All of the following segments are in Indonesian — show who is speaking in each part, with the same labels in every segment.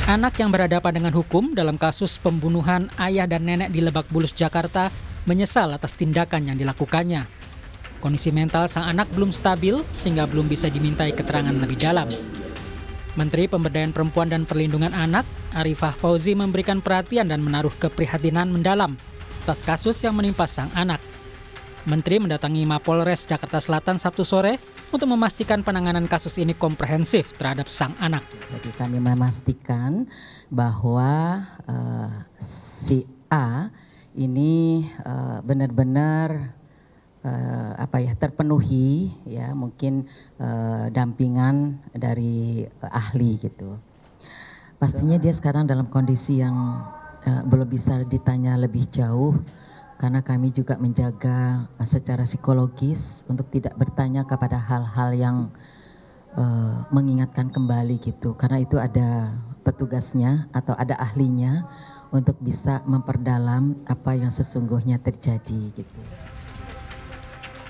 Speaker 1: Anak yang berhadapan dengan hukum dalam kasus pembunuhan ayah dan nenek di Lebak Bulus, Jakarta, menyesal atas tindakan yang dilakukannya. Kondisi mental sang anak belum stabil sehingga belum bisa dimintai keterangan lebih dalam. Menteri Pemberdayaan Perempuan dan Perlindungan Anak, Arifah Fauzi, memberikan perhatian dan menaruh keprihatinan mendalam atas kasus yang menimpa sang anak. Menteri mendatangi Mapolres Jakarta Selatan Sabtu sore untuk memastikan penanganan kasus ini komprehensif terhadap sang anak.
Speaker 2: Jadi kami memastikan bahwa si A ini benar-benar terpenuhi, ya mungkin dampingan dari ahli gitu. Pastinya dia sekarang dalam kondisi yang belum bisa ditanya lebih jauh. Karena kami juga menjaga secara psikologis untuk tidak bertanya kepada hal-hal yang mengingatkan kembali gitu. Karena itu ada petugasnya atau ada ahlinya untuk bisa memperdalam apa yang sesungguhnya terjadi gitu.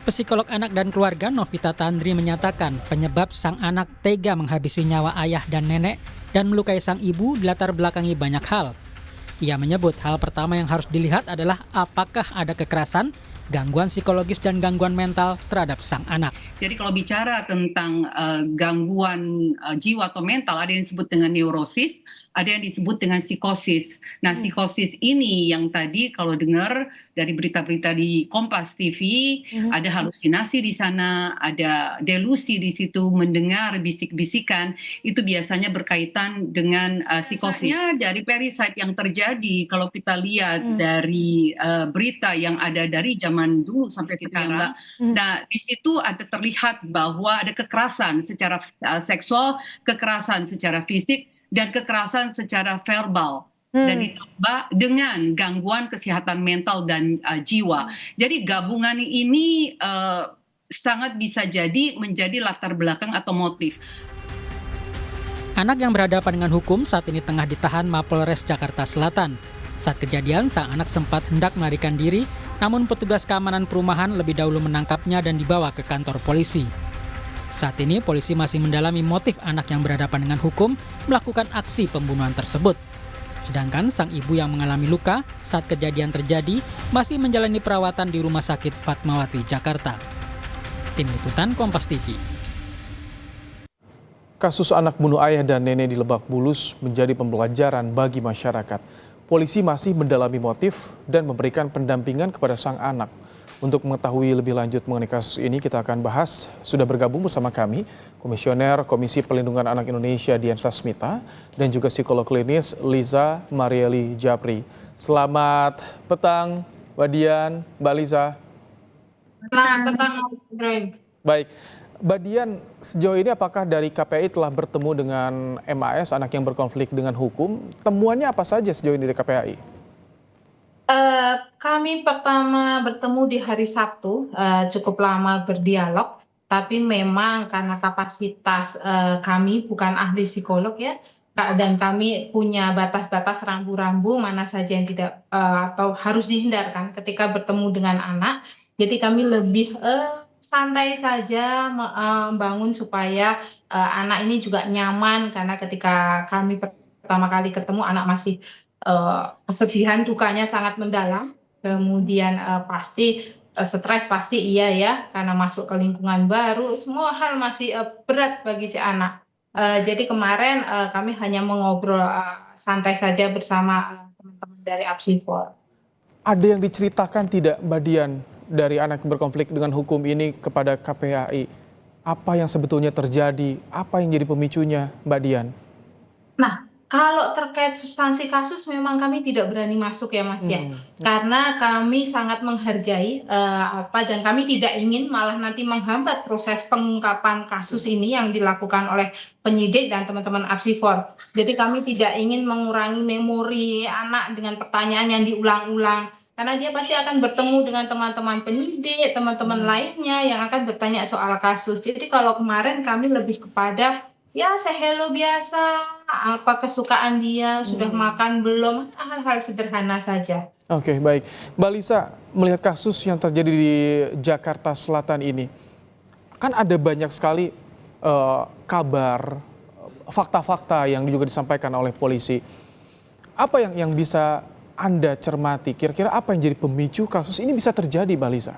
Speaker 1: Psikolog anak dan keluarga Novita Tandri menyatakan penyebab sang anak tega menghabisi nyawa ayah dan nenek dan melukai sang ibu dilatar belakangi banyak hal. Ia menyebut hal pertama yang harus dilihat adalah apakah ada kekerasan, gangguan psikologis dan gangguan mental terhadap sang anak.
Speaker 3: Jadi kalau bicara tentang gangguan jiwa atau mental, ada yang disebut dengan neurosis, ada yang disebut dengan psikosis. Nah, psikosis ini yang tadi kalau dengar dari berita-berita di Kompas TV, ada halusinasi di sana, ada delusi di situ, mendengar bisik-bisikan, itu biasanya berkaitan dengan psikosis. Biasanya dari parasite yang terjadi, kalau kita lihat dari berita yang ada dari zaman dulu sampai sekarang, Mbak. Nah, di situ ada terlihat bahwa ada kekerasan secara seksual, kekerasan secara fisik, dan kekerasan secara verbal. Dan ditambah dengan gangguan kesehatan mental dan jiwa. Jadi gabungan ini sangat bisa jadi menjadi latar belakang atau motif.
Speaker 1: Anak yang berhadapan dengan hukum saat ini tengah ditahan Mapolres Jakarta Selatan. Saat kejadian, sang anak sempat hendak melarikan diri, namun petugas keamanan perumahan lebih dahulu menangkapnya dan dibawa ke kantor polisi. Saat ini polisi masih mendalami motif anak yang berhadapan dengan hukum melakukan aksi pembunuhan tersebut. Sedangkan sang ibu yang mengalami luka saat kejadian terjadi masih menjalani perawatan di Rumah Sakit Fatmawati, Jakarta. Tim Liputan Kompas TV.
Speaker 4: Kasus anak bunuh ayah dan nenek di Lebak Bulus menjadi pembelajaran bagi masyarakat. Polisi masih mendalami motif dan memberikan pendampingan kepada sang anak. Untuk mengetahui lebih lanjut mengenai kasus ini, kita akan bahas. Sudah bergabung bersama kami Komisioner Komisi Perlindungan Anak Indonesia Dian Sasmita dan juga psikolog klinis Liza Marieli Japri. Selamat petang, Mbak Dian, Mbak Liza.
Speaker 5: Selamat petang, Ibrahim.
Speaker 4: Baik, Mbak Dian, sejauh ini apakah dari KPAI telah bertemu dengan MAS, anak yang berkonflik dengan hukum? Temuannya apa saja sejauh ini dari KPAI?
Speaker 5: Kami pertama bertemu di hari Sabtu, cukup lama berdialog, tapi memang karena kapasitas kami bukan ahli psikolog ya, dan kami punya batas-batas rambu-rambu mana saja yang tidak atau harus dihindarkan ketika bertemu dengan anak. Jadi kami lebih santai saja membangun supaya anak ini juga nyaman, karena ketika kami pertama kali ketemu anak masih kesedihan, dukanya sangat mendalam, kemudian pasti stres, pasti iya ya, karena masuk ke lingkungan baru, semua hal masih berat bagi si anak. Jadi kemarin kami hanya mengobrol santai saja bersama teman-teman dari Apsifor.
Speaker 4: Ada yang diceritakan tidak, Mbak Dian, dari anak yang berkonflik dengan hukum ini kepada KPAI? Apa yang sebetulnya terjadi? Apa yang jadi pemicunya, Mbak Dian?
Speaker 5: Nah, kalau terkait substansi kasus memang kami tidak berani masuk ya Mas ya, karena kami sangat menghargai dan kami tidak ingin malah nanti menghambat proses pengungkapan kasus ini yang dilakukan oleh penyidik dan teman-teman Apsifor. Jadi kami tidak ingin mengurangi memori anak dengan pertanyaan yang diulang-ulang, karena dia pasti akan bertemu dengan teman-teman penyidik, teman-teman lainnya yang akan bertanya soal kasus. Jadi kalau kemarin kami lebih kepada ya say hello biasa, apa kesukaan dia, sudah makan belum, hal-hal sederhana saja.
Speaker 4: Oke, baik. Mbak Lisa, melihat kasus yang terjadi di Jakarta Selatan ini, kan ada banyak sekali kabar fakta-fakta yang juga disampaikan oleh polisi. Apa yang bisa Anda cermati? Kira-kira apa yang jadi pemicu kasus ini bisa terjadi, Mbak Lisa?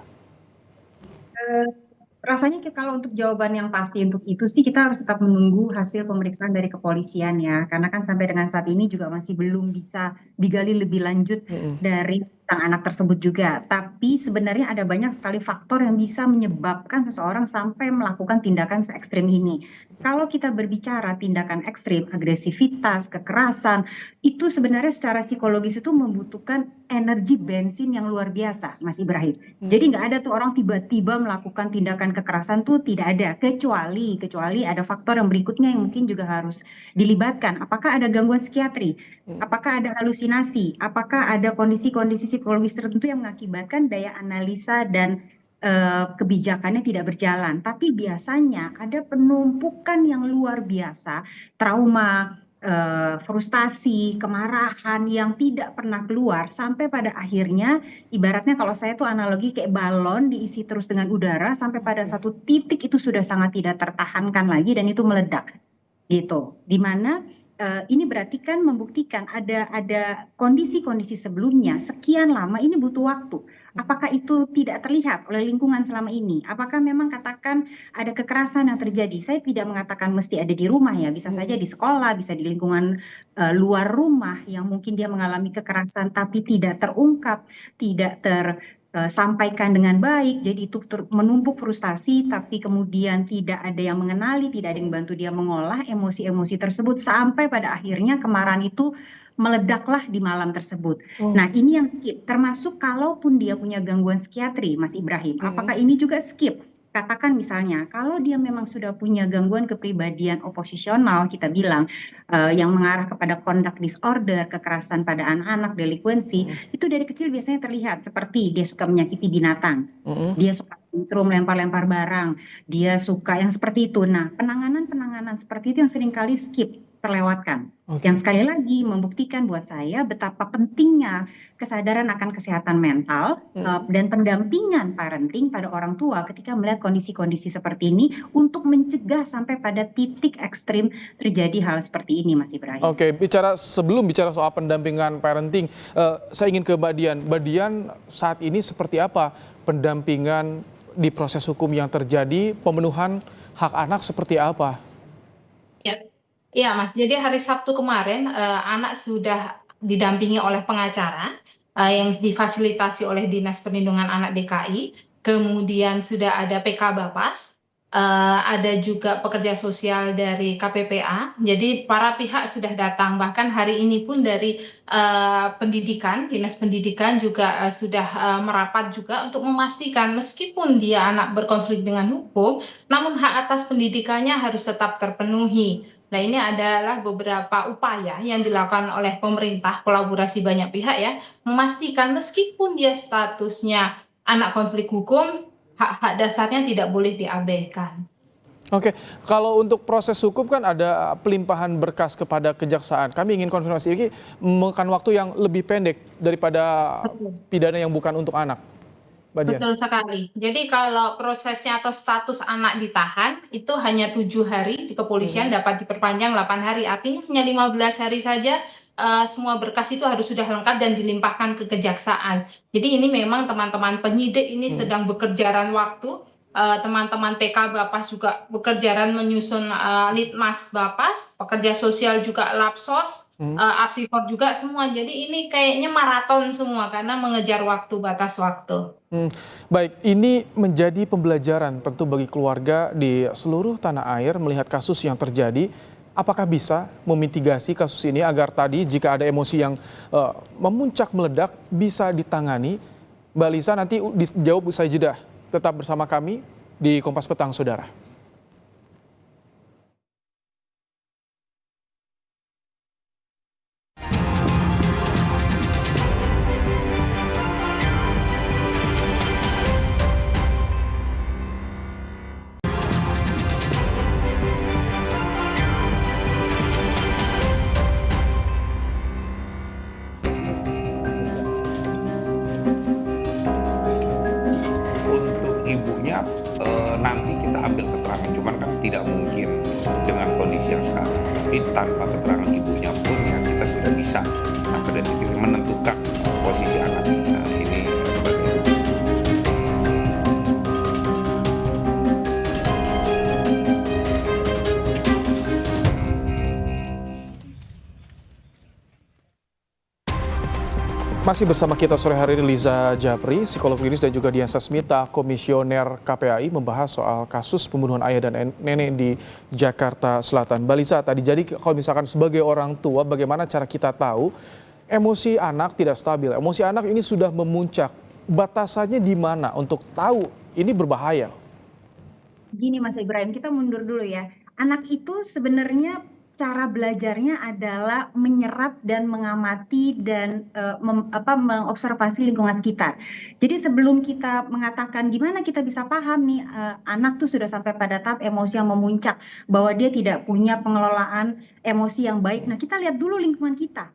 Speaker 6: Rasanya kalau untuk jawaban yang pasti untuk itu sih kita harus tetap menunggu hasil pemeriksaan dari kepolisian ya. Karena kan sampai dengan saat ini juga masih belum bisa digali lebih lanjut dari sang anak tersebut juga. Tapi sebenarnya ada banyak sekali faktor yang bisa menyebabkan seseorang sampai melakukan tindakan se-ekstrim ini. Kalau kita berbicara tindakan ekstrim, agresivitas, kekerasan, itu sebenarnya secara psikologis itu membutuhkan energi bensin yang luar biasa, Mas Ibrahim. Jadi nggak ada tuh orang tiba-tiba melakukan tindakan kekerasan tuh tidak ada, kecuali ada faktor yang berikutnya yang mungkin juga harus dilibatkan. Apakah ada gangguan psikiatri? Apakah ada halusinasi? Apakah ada kondisi-kondisi psikologis tertentu yang mengakibatkan daya analisa dan kebijakannya tidak berjalan? Tapi biasanya ada penumpukan yang luar biasa, trauma, frustasi, kemarahan yang tidak pernah keluar sampai pada akhirnya ibaratnya kalau saya tuh analogi kayak balon diisi terus dengan udara sampai pada satu titik itu sudah sangat tidak tertahankan lagi dan itu meledak gitu. Dimana ini berarti kan membuktikan ada kondisi-kondisi sebelumnya sekian lama ini butuh waktu. Apakah itu tidak terlihat oleh lingkungan selama ini? Apakah memang katakan ada kekerasan yang terjadi? Saya tidak mengatakan mesti ada di rumah ya, bisa saja di sekolah, bisa di lingkungan luar rumah yang mungkin dia mengalami kekerasan tapi tidak terungkap, tidak sampaikan dengan baik, jadi itu menumpuk frustasi, tapi kemudian tidak ada yang mengenali, tidak ada yang bantu dia mengolah emosi-emosi tersebut, sampai pada akhirnya kemarahan itu meledaklah di malam tersebut. Nah ini yang skip, termasuk kalaupun dia punya gangguan psikiatri, Mas Ibrahim, apakah ini juga skip? Katakan misalnya, kalau dia memang sudah punya gangguan kepribadian oposisional, kita bilang, yang mengarah kepada conduct disorder, kekerasan pada anak-anak, delinkuensi, itu dari kecil biasanya terlihat seperti dia suka menyakiti binatang, dia suka tantrum, lempar-lempar barang, dia suka yang seperti itu. Nah, penanganan seperti itu yang seringkali skip, terlewatkan. Yang sekali lagi membuktikan buat saya betapa pentingnya kesadaran akan kesehatan mental dan pendampingan parenting pada orang tua ketika melihat kondisi-kondisi seperti ini untuk mencegah sampai pada titik ekstrim terjadi hal seperti ini, Mas Ibrahim.
Speaker 4: Oke, sebelum bicara soal pendampingan parenting, saya ingin ke Mbak Dian. Mbak Dian, saat ini seperti apa pendampingan di proses hukum yang terjadi, pemenuhan hak anak seperti apa?
Speaker 5: Ya, Mas. Jadi hari Sabtu kemarin anak sudah didampingi oleh pengacara yang difasilitasi oleh Dinas Perlindungan Anak DKI. Kemudian sudah ada PK Bapas, ada juga pekerja sosial dari KPPA. Jadi para pihak sudah datang. Bahkan hari ini pun dari pendidikan, Dinas Pendidikan juga sudah merapat juga untuk memastikan meskipun dia anak berkonflik dengan hukum, namun hak atas pendidikannya harus tetap terpenuhi. Nah, ini adalah beberapa upaya yang dilakukan oleh pemerintah, kolaborasi banyak pihak ya, memastikan meskipun dia statusnya anak konflik hukum, hak-hak dasarnya tidak boleh diabaikan.
Speaker 4: Oke, kalau untuk proses hukum kan ada pelimpahan berkas kepada kejaksaan. Kami ingin konfirmasi ini memakan waktu yang lebih pendek daripada pidana yang bukan untuk anak.
Speaker 5: Betul sekali. Jadi kalau prosesnya atau status anak ditahan itu hanya 7 hari di kepolisian dapat diperpanjang 8 hari. Artinya hanya 15 hari saja semua berkas itu harus sudah lengkap dan dilimpahkan ke kejaksaan. Jadi ini memang teman-teman penyidik ini sedang bekerjaan waktu. Teman-teman PK Bapas juga bekerjaan menyusun litmas Bapas, pekerja sosial juga Lapsos, Apsifor juga semua. Jadi ini kayaknya maraton semua karena mengejar waktu, batas waktu.
Speaker 4: Baik, ini menjadi pembelajaran tentu bagi keluarga di seluruh tanah air melihat kasus yang terjadi. Apakah bisa memitigasi kasus ini agar tadi jika ada emosi yang memuncak meledak bisa ditangani? Mbak Lisa nanti dijawab usai jeda. Tetap bersama kami di Kompas Petang, Saudara.
Speaker 7: Untuk ibunya nanti kita ambil keterangan Jadi tanpa keterangan ibunya pun ya kita sudah bisa sampai dari titik menentukan posisi anak ini sebagai
Speaker 4: Masih bersama kita sore hari ini Liza Japri, psikolog klinis, dan juga Dian Sasmita, komisioner KPAI, membahas soal kasus pembunuhan ayah dan nenek di Jakarta Selatan. Mbak Liza, tadi jadi kalau misalkan sebagai orang tua, bagaimana cara kita tahu emosi anak tidak stabil? Emosi anak ini sudah memuncak. Batasannya di mana untuk tahu ini berbahaya?
Speaker 6: Gini Mas Ibrahim, kita mundur dulu ya. Anak itu sebenarnya cara belajarnya adalah menyerap dan mengamati dan mengobservasi lingkungan sekitar. Jadi sebelum kita mengatakan gimana kita bisa paham nih anak tuh sudah sampai pada tahap emosi yang memuncak, bahwa dia tidak punya pengelolaan emosi yang baik. Nah, kita lihat dulu lingkungan kita.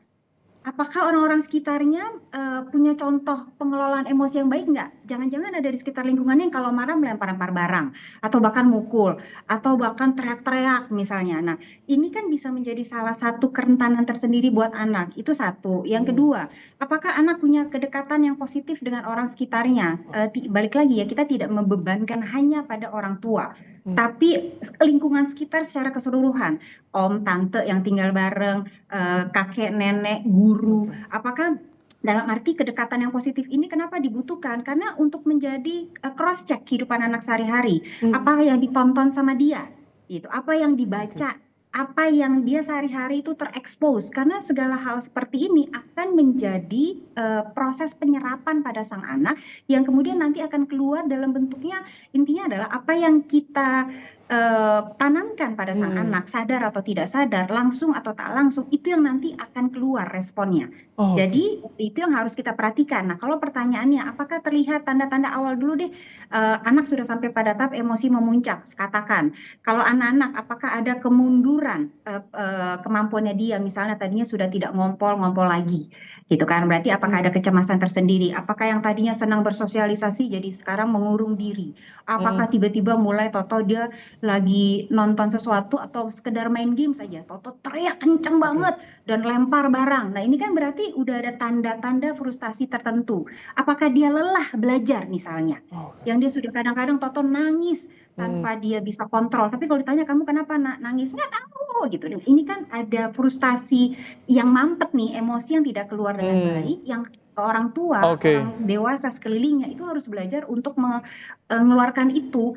Speaker 6: Apakah orang-orang sekitarnya punya contoh pengelolaan emosi yang baik nggak? Jangan-jangan ada di sekitar lingkungannya yang kalau marah melempar-lempar barang, atau bahkan mukul, atau bahkan teriak-teriak misalnya. Nah, ini kan bisa menjadi salah satu kerentanan tersendiri buat anak. Itu satu. Yang kedua, apakah anak punya kedekatan yang positif dengan orang sekitarnya? Balik lagi ya, kita tidak membebankan hanya pada orang tua, tapi lingkungan sekitar secara keseluruhan. Om, tante yang tinggal bareng, kakek, nenek, guru. Apakah dalam arti kedekatan yang positif ini kenapa dibutuhkan? Karena untuk menjadi cross check kehidupan anak sehari-hari. Apa yang ditonton sama dia? Itu apa yang dibaca? Apa yang dia sehari-hari itu terekspos, karena segala hal seperti ini akan menjadi proses penyerapan pada sang anak yang kemudian nanti akan keluar dalam bentuknya, intinya adalah apa yang kita tanamkan pada sang anak, sadar atau tidak sadar, langsung atau tak langsung, itu yang nanti akan keluar responnya. Jadi itu yang harus kita perhatikan. Nah, kalau pertanyaannya apakah terlihat tanda-tanda awal dulu deh anak sudah sampai pada tahap emosi memuncak, katakan kalau anak-anak apakah ada kemunduran kemampuannya dia, misalnya tadinya sudah tidak ngompol lagi gitu kan, berarti apakah ada kecemasan tersendiri, apakah yang tadinya senang bersosialisasi jadi sekarang mengurung diri, apakah tiba-tiba mulai toto dia lagi nonton sesuatu atau sekedar main game saja toto teriak kenceng banget dan lempar barang. Nah, ini kan berarti udah ada tanda-tanda frustasi tertentu. Apakah dia lelah belajar misalnya, yang dia sudah kadang-kadang toto nangis tanpa dia bisa kontrol, tapi kalau ditanya kamu kenapa nangis, nggak tahu gitu. Ini kan ada frustasi yang mampet nih, emosi yang tidak keluar dengan baik, yang orang tua, orang dewasa sekelilingnya itu harus belajar untuk mengeluarkan itu,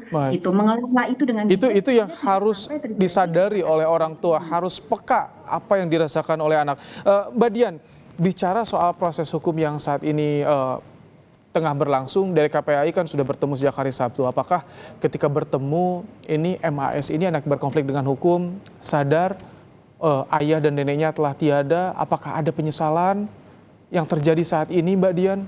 Speaker 6: mengelola itu dengan
Speaker 4: itu yang harus disadari oleh orang tua, harus peka apa yang dirasakan oleh anak. Mbak Dian, bicara soal proses hukum yang saat ini tengah berlangsung, dari KPAI kan sudah bertemu sejak hari Sabtu. Apakah ketika bertemu ini MAS ini anak berkonflik dengan hukum, sadar ayah dan neneknya telah tiada, apakah ada penyesalan yang terjadi saat ini, Mbak Dian?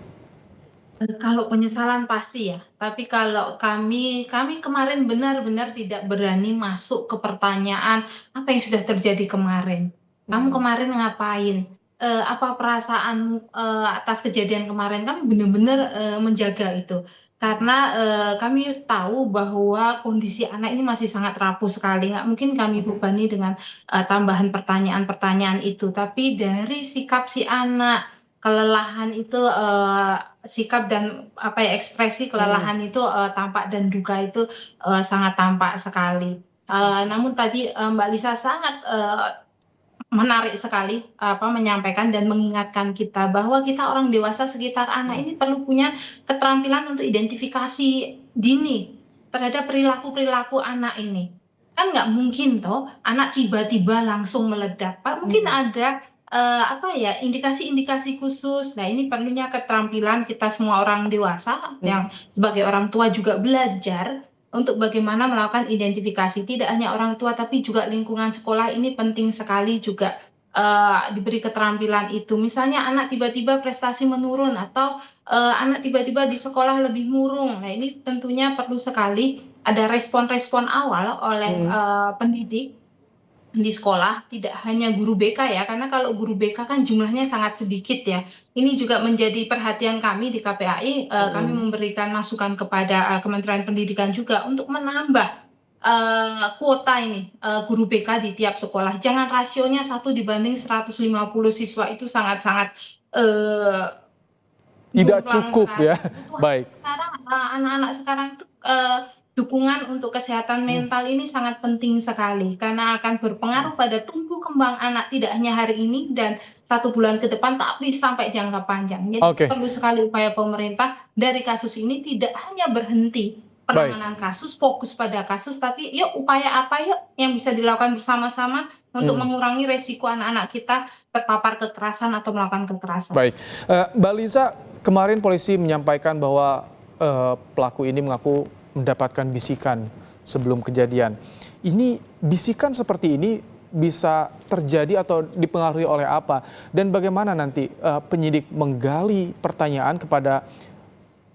Speaker 5: Kalau penyesalan pasti ya, tapi kalau kami kemarin benar-benar tidak berani masuk ke pertanyaan apa yang sudah terjadi kemarin. Kamu kemarin ngapain? Apa perasaanmu atas kejadian kemarin? Kami benar-benar menjaga itu. Karena kami tahu bahwa kondisi anak ini masih sangat rapuh sekali. Nggak mungkin kami bebani dengan tambahan pertanyaan-pertanyaan itu. Tapi dari sikap si anak, kelelahan itu, sikap dan ekspresi kelelahan itu tampak, dan duka itu sangat tampak sekali. Namun tadi Mbak Lisa sangat menarik sekali menyampaikan dan mengingatkan kita bahwa kita orang dewasa sekitar anak ini perlu punya keterampilan untuk identifikasi dini terhadap perilaku-perilaku anak ini. Kan nggak mungkin toh anak tiba-tiba langsung meledak, Pak. Mungkin ada indikasi-indikasi khusus. Nah, ini perlunya keterampilan kita semua orang dewasa yang sebagai orang tua juga belajar untuk bagaimana melakukan identifikasi. Tidak hanya orang tua tapi juga lingkungan sekolah ini penting sekali juga diberi keterampilan itu. Misalnya anak tiba-tiba prestasi menurun atau anak tiba-tiba di sekolah lebih murung. Nah, ini tentunya perlu sekali ada respon-respon awal oleh pendidik di sekolah, tidak hanya guru BK ya, karena kalau guru BK kan jumlahnya sangat sedikit ya. Ini juga menjadi perhatian kami di KPAI, kami memberikan masukan kepada Kementerian Pendidikan juga untuk menambah kuota ini, guru BK di tiap sekolah. Jangan rasionya 1:150 siswa, itu sangat-sangat,
Speaker 4: Tidak
Speaker 5: jomplang
Speaker 4: cukup
Speaker 5: sekali.
Speaker 4: ya.
Speaker 5: Kebutuhan
Speaker 4: Baik.
Speaker 5: sekarang, anak-anak sekarang itu, dukungan untuk kesehatan mental ini sangat penting sekali, karena akan berpengaruh pada tumbuh kembang anak tidak hanya hari ini dan 1 bulan ke depan, tapi sampai jangka panjang. Jadi
Speaker 4: Oke,
Speaker 5: perlu sekali upaya pemerintah dari kasus ini tidak hanya berhenti
Speaker 4: baik.
Speaker 5: penanganan kasus, fokus pada kasus, tapi yuk upaya apa yuk yang bisa dilakukan bersama-sama untuk mengurangi resiko anak-anak kita terpapar kekerasan atau melakukan kekerasan.
Speaker 4: Baik, Mbak Liza, kemarin polisi menyampaikan bahwa pelaku ini mengaku mendapatkan bisikan sebelum kejadian. Ini bisikan seperti ini bisa terjadi atau dipengaruhi oleh apa? Dan bagaimana nanti penyidik menggali pertanyaan kepada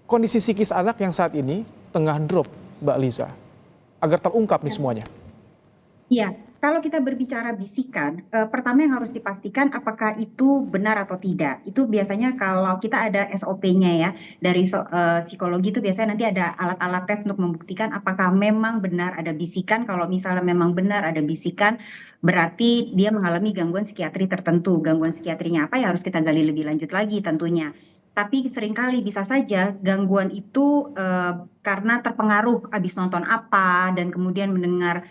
Speaker 4: kondisi psikis anak yang saat ini tengah drop, Mbak Liza, agar terungkap nih semuanya?
Speaker 6: Iya, kalau kita berbicara bisikan, pertama yang harus dipastikan apakah itu benar atau tidak. Itu biasanya kalau kita ada SOP-nya ya, dari psikologi itu biasanya nanti ada alat-alat tes untuk membuktikan apakah memang benar ada bisikan. Kalau misalnya memang benar ada bisikan, berarti dia mengalami gangguan psikiatri tertentu. Gangguan psikiatrinya apa ya harus kita gali lebih lanjut lagi tentunya. Tapi seringkali bisa saja gangguan itu karena terpengaruh habis nonton apa dan kemudian mendengar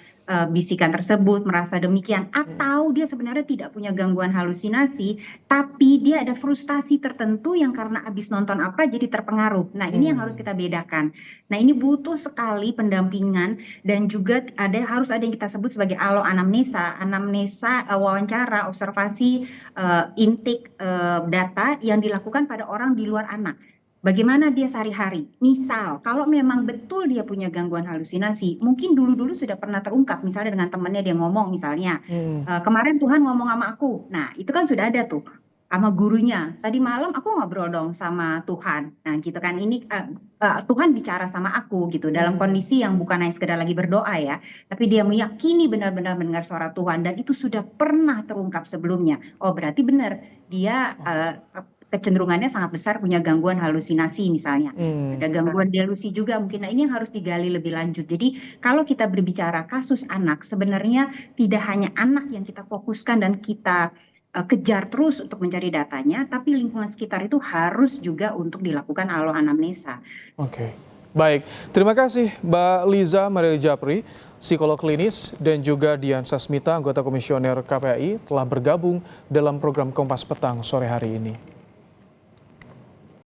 Speaker 6: bisikan tersebut, merasa demikian, atau dia sebenarnya tidak punya gangguan halusinasi, tapi dia ada frustasi tertentu yang karena habis nonton apa jadi terpengaruh. Nah, ini yang harus kita bedakan. Nah, ini butuh sekali pendampingan dan juga harus ada yang kita sebut sebagai anamnesa, wawancara, observasi, intake data yang dilakukan pada orang di luar anak. Bagaimana dia sehari-hari? Misal, kalau memang betul dia punya gangguan halusinasi, mungkin dulu-dulu sudah pernah terungkap, misalnya dengan temannya dia ngomong misalnya, kemarin Tuhan ngomong sama aku. Nah, itu kan sudah ada tuh sama gurunya. Tadi malam aku ngobrol dong sama Tuhan. Nah, gitu kan ini Tuhan bicara sama aku gitu dalam kondisi yang bukan hanya sekedar lagi berdoa ya, tapi dia meyakini benar-benar mendengar suara Tuhan dan itu sudah pernah terungkap sebelumnya. Oh, berarti benar dia kecenderungannya sangat besar punya gangguan halusinasi misalnya. Ada gangguan delusi juga mungkin. Nah, ini yang harus digali lebih lanjut. Jadi kalau kita berbicara kasus anak, sebenarnya tidak hanya anak yang kita fokuskan dan kita kejar terus untuk mencari datanya, tapi lingkungan sekitar itu harus juga untuk dilakukan anamnesa.
Speaker 4: Oke, baik. Terima kasih Mbak Liza Marieli Japri, psikolog klinis, dan juga Dian Sasmita, anggota komisioner KPAI, telah bergabung dalam program Kompas Petang sore hari ini.